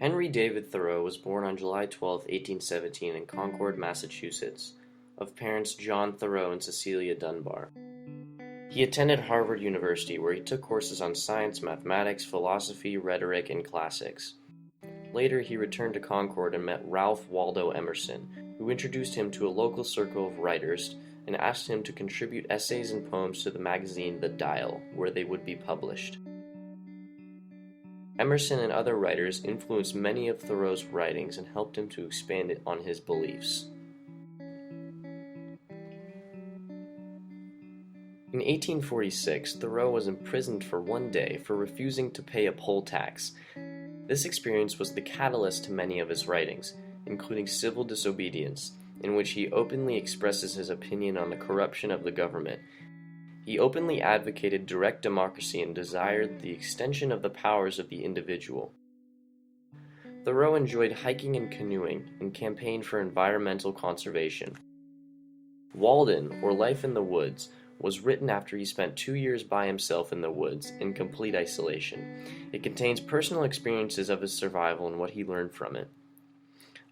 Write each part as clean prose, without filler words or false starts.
Henry David Thoreau was born on July 12, 1817 in Concord, Massachusetts, of parents John Thoreau and Cecilia Dunbar. He attended Harvard University, where he took courses on science, mathematics, philosophy, rhetoric, and classics. Later, he returned to Concord and met Ralph Waldo Emerson, who introduced him to a local circle of writers and asked him to contribute essays and poems to the magazine The Dial, where they would be published. Emerson and other writers influenced many of Thoreau's writings and helped him to expand on his beliefs. In 1846, Thoreau was imprisoned for one day for refusing to pay a poll tax. This experience was the catalyst to many of his writings, including Civil Disobedience, in which he openly expresses his opinion on the corruption of the government. He openly advocated direct democracy and desired the extension of the powers of the individual. Thoreau enjoyed hiking and canoeing and campaigned for environmental conservation. Walden, or Life in the Woods, was written after he spent 2 years by himself in the woods in complete isolation. It contains personal experiences of his survival and what he learned from it.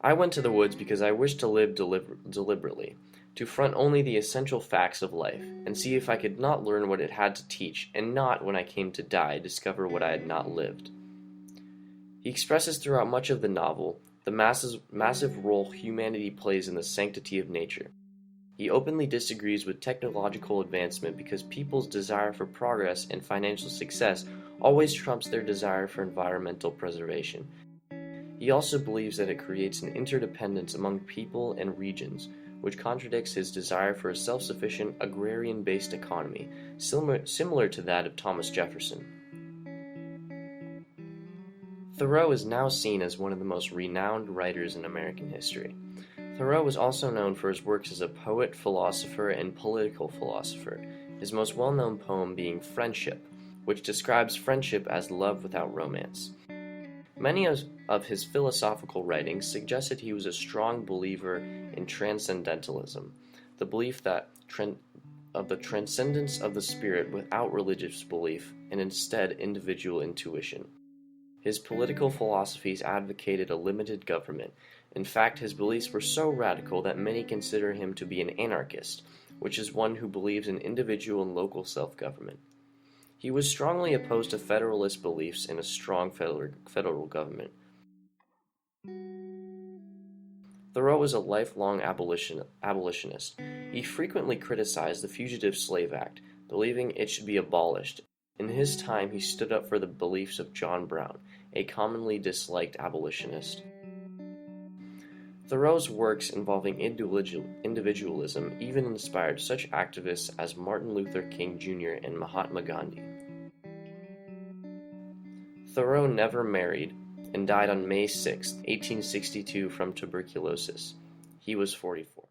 I went to the woods because I wished to live deliberately, to front only the essential facts of life, and see if I could not learn what it had to teach, and not, when I came to die, discover what I had not lived. He expresses throughout much of the novel the massive role humanity plays in the sanctity of nature. He openly disagrees with technological advancement because people's desire for progress and financial success always trumps their desire for environmental preservation. He also believes that it creates an interdependence among people and regions, which contradicts his desire for a self-sufficient, agrarian-based economy, similar to that of Thomas Jefferson. Thoreau is now seen as one of the most renowned writers in American history. Thoreau was also known for his works as a poet, philosopher, and political philosopher, his most well-known poem being Friendship, which describes friendship as love without romance. Many of his philosophical writings suggested he was a strong believer in transcendentalism, the belief that of the transcendence of the spirit without religious belief, and instead individual intuition. His political philosophies advocated a limited government. In fact, his beliefs were so radical that many consider him to be an anarchist, which is one who believes in individual and local self-government. He was strongly opposed to federalist beliefs in a strong federal government. Thoreau was a lifelong abolitionist. He frequently criticized the Fugitive Slave Act, believing it should be abolished. In his time, he stood up for the beliefs of John Brown, a commonly disliked abolitionist. Thoreau's works involving individualism even inspired such activists as Martin Luther King Jr. and Mahatma Gandhi. Thoreau never married and died on May 6, 1862 from tuberculosis. He was 44.